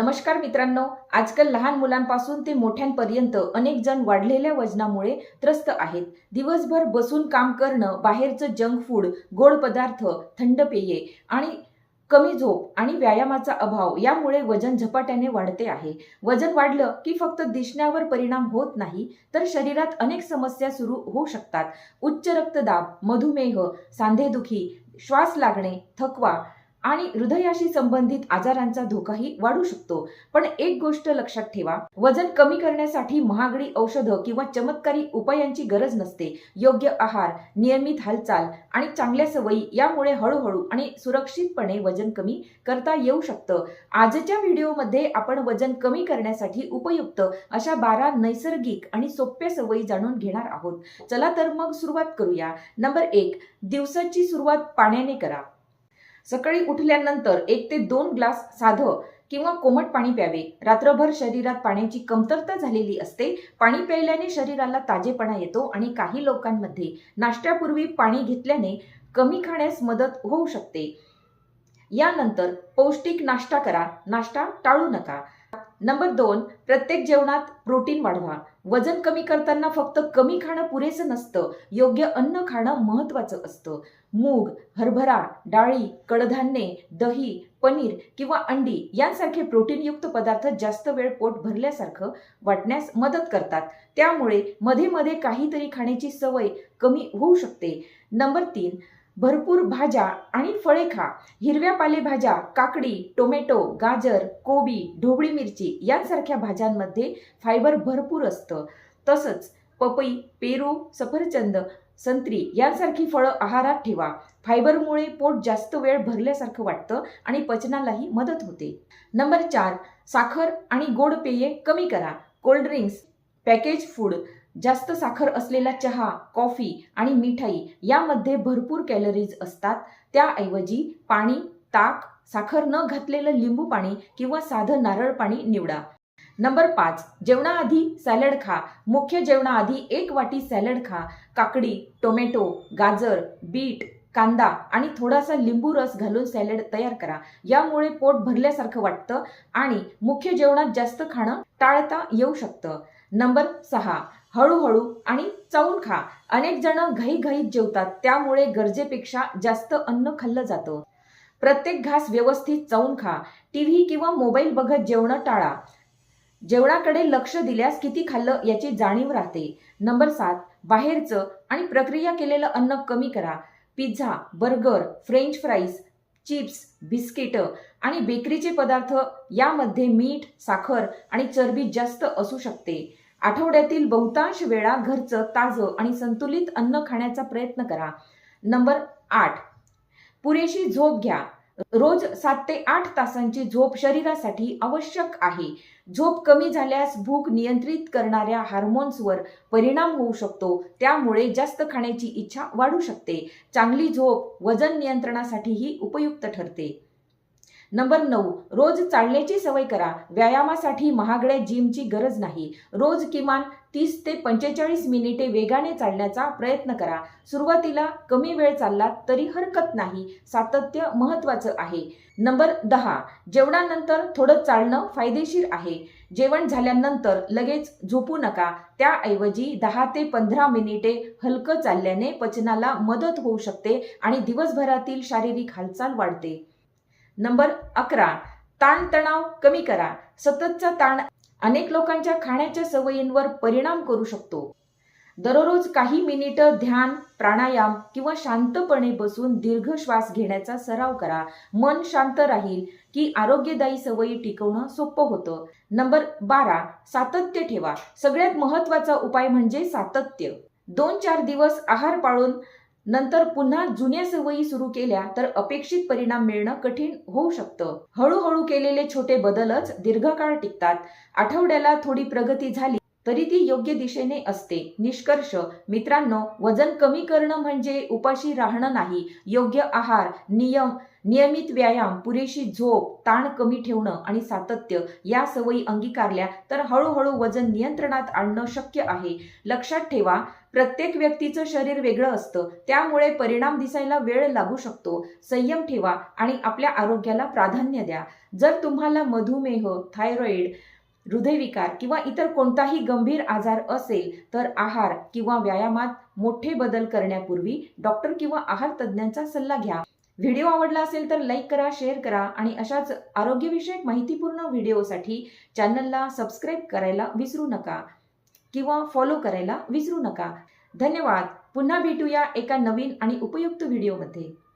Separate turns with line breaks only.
नमस्कार मित्रांनो, आजकाल लहान मुलांपासून ते मोठ्यांपर्यंत अनेक जण वाढलेल्या वजनामुळे त्रस्त आहेत. दिवसभर बसून काम करणं, बाहेरचं जंक फूड, गोड पदार्थ, थंड पेये आणि कमी झोप आणि व्यायामाचा अभाव यामुळे वजन झपाट्याने वाढते आहे. वजन वाढलं की फक्त दिसण्यावर परिणाम होत नाही, तर शरीरात अनेक समस्या सुरू होऊ शकतात. उच्च रक्तदाब, मधुमेह, सांधेदुखी, श्वास लागणे, थकवा आणि हृदयाशी संबंधित आजारांचा धोकाही वाढू शकतो. पण एक गोष्ट लक्षात ठेवा, वजन कमी करण्यासाठी महागडी औषधं किंवा चमत्कारी उपायांची गरज नसते. योग्य आहार, नियमित हालचाल आणि चांगल्या सवयी यामुळे हळूहळू आणि सुरक्षितपणे वजन कमी करता येऊ शकतं. आजच्या व्हिडिओमध्ये आपण वजन कमी करण्यासाठी उपयुक्त अशा 12 नैसर्गिक आणि सोप्या सवयी जाणून घेणार आहोत. चला तर मग सुरुवात करूया. नंबर 1, दिवसाची सुरुवात पाण्याने करा. सकाळी उठल्यानंतर 1 ते 2 ग्लास साधं किंवा कोमट पाणी प्यावे. रात्रभर शरीरात पाण्याची कमतरता झालेली असते. पाणी प्यायल्याने शरीराला ताजेपणा येतो आणि काही लोकांमध्ये नाश्त्यापूर्वी पाणी घेतल्याने कमी खाण्यास मदत होऊ शकते. यानंतर पौष्टिक नाश्ता करा. नाश्ता टाळू नका. नंबर 2, प्रत्येक जेवणात प्रोटीन वाढवा. वजन कमी करताना फक्त कमी खाणं पुरेसं नसतं, योग्य अन्न खाणं महत्त्वाचं असतं. मूग, हरभरा, डाळी, कडधान्ये, दही, पनीर किंवा अंडी यांसारखे प्रोटीनयुक्त पदार्थ जास्त वेळ पोट भरल्यासारखं वाटण्यास मदत करतात. त्यामुळे मध्ये मध्ये काहीतरी खाण्याची सवय कमी होऊ शकते. नंबर 3, भरपूर भाज्या आणि फळे खा. हिरव्या पालेभाज्या, काकडी, टोमॅटो, गाजर, कोबी, ढोबळी मिरची यांसारख्या भाज्यांमध्ये फायबर भरपूर असतं. तसंच पपई, पेरू, सफरचंद, संत्री यांसारखी फळं आहारात ठेवा. फायबरमुळे पोट जास्त वेळ भरल्यासारखं वाटतं आणि पचनालाही मदत होते. नंबर 4, साखर आणि गोड पेये कमी करा. कोल्ड ड्रिंक्स, पॅकेज फूड, जास्त साखर असलेला चहा, कॉफी आणि मिठाई यामध्ये भरपूर कॅलरीज असतात. त्याऐवजी पाणी, ताक, साखर न घातलेलं लिंबू पाणी किंवा साधं नारळ पाणी निवडा. नंबर 5, जेवणाआधी सॅलड खा. मुख्य जेवणाआधी 1 वाटी सॅलड खा. काकडी, टोमॅटो, गाजर, बीट, कांदा आणि थोडासा लिंबू रस घालून सॅलड तयार करा. यामुळे पोट भरल्यासारखं वाटतं आणि मुख्य जेवणात जास्त खाणं टाळता येऊ शकतं. नंबर 6, हळूहळू आणि चावून खा. अनेक जण घाईघाईत जेवतात, त्यामुळे गरजेपेक्षा जास्त अन्न खाल्लं जातं. प्रत्येक घास व्यवस्थित चावून खा. टीव्ही किंवा मोबाईल बघत जेवणं टाळा. जेवणाकडे लक्ष दिल्यास किती खाल्लं याची जाणीव राहते. नंबर 7, बाहेरचं आणि प्रक्रिया केलेलं अन्न कमी करा. Pizza, burger, French fries, chips, बिस्किटं आणि बेकरीचे पदार्थ यामध्ये मीठ, साखर आणि चरबी जास्त असू शकते. आठवड्यातील बहुतांश वेळा घरचं ताजं आणि संतुलित अन्न खाण्याचा प्रयत्न करा. नंबर 8, पुरेशी झोप घ्या. रोज 7 ते 8 तासांची झोप शरीरासाठी आवश्यक आहे. झोप कमी झाल्यास भूक नियंत्रित करणाऱ्या हार्मोन्सवर परिणाम होऊ शकतो. त्यामुळे जास्त खाण्याची इच्छा वाढू शकते. चांगली झोप वजन नियंत्रणासाठीही उपयुक्त ठरते. नंबर 9, रोज चालण्याची सवय करा. व्यायामासाठी महागड्या जिमची गरज नाही. रोज किमान 30 ते 45 मिनिटे वेगाने चालण्याचा प्रयत्न करा. सुरुवातीला कमी वेळ चाललात तरी हरकत नाही. सातत्य महत्त्वाचं आहे. नंबर 10, जेवणानंतर थोडं चालणं फायदेशीर आहे. जेवण झाल्यानंतर लगेच झोपू नका. त्याऐवजी 10 ते 15 मिनिटे हलकं चालल्याने पचनाला मदत होऊ शकते आणि दिवसभरातील शारीरिक हालचाल वाढते. नंबर 11, ताणतणाव कमी करा. सततचा ताण अनेक लोकांच्या खाण्याच्या सवयींवर परिणाम करू शकतो. दररोज काही मिनिटं ध्यान, प्राणायाम किंवा शांतपणे बसून दीर्घ श्वास घेण्याचा सराव करा. मन शांत राहील की आरोग्यदायी सवयी टिकवणं सोपं होतं. नंबर 12, सातत्य ठेवा. सगळ्यात महत्त्वाचा उपाय म्हणजे सातत्य. 2-4 दिवस आहार पाळून नंतर पुन्हा जुन्या सवयी सुरू केल्या तर अपेक्षित परिणाम मिळणं कठीण होऊ शकतं. हळूहळू केलेले छोटे बदलच दीर्घकाळ टिकतात. आठवड्याला थोडी प्रगती झाली तरी ती योग्य दिशेने असते. निष्कर्ष मित्रांनो, वजन कमी करणं म्हणजे उपाशी राहणं नाही. योग्य आहार, नियमित व्यायाम, पुरेशी झोप, ताण कमी ठेवणं आणि सातत्य या सवयी अंगीकारल्या तर हळूहळू वजन नियंत्रणात आणणं शक्य आहे. लक्षात ठेवा, प्रत्येक व्यक्तीचं शरीर वेगळं असतं, त्यामुळे परिणाम दिसायला वेळ लागू शकतो. संयम ठेवा आणि आपल्या आरोग्याला प्राधान्य द्या. जर तुम्हाला मधुमेह, थायरॉइड, हृदयविकार किंवा इतर कोणताही गंभीर आजार असेल तर आहार किंवा व्यायामात मोठे बदल करण्यापूर्वी डॉक्टर किंवा आहार तज्ज्ञांचा सल्ला घ्या. व्हिडिओ आवडला असेल तर लाईक करा, शेअर करा आणि अशाच आरोग्यविषयक माहितीपूर्ण व्हिडिओसाठी चॅनलला सबस्क्राईब करायला विसरू नका किंवा फॉलो करायला विसरू नका. धन्यवाद. पुन्हा भेटूया एका नवीन आणि उपयुक्त व्हिडिओमध्ये.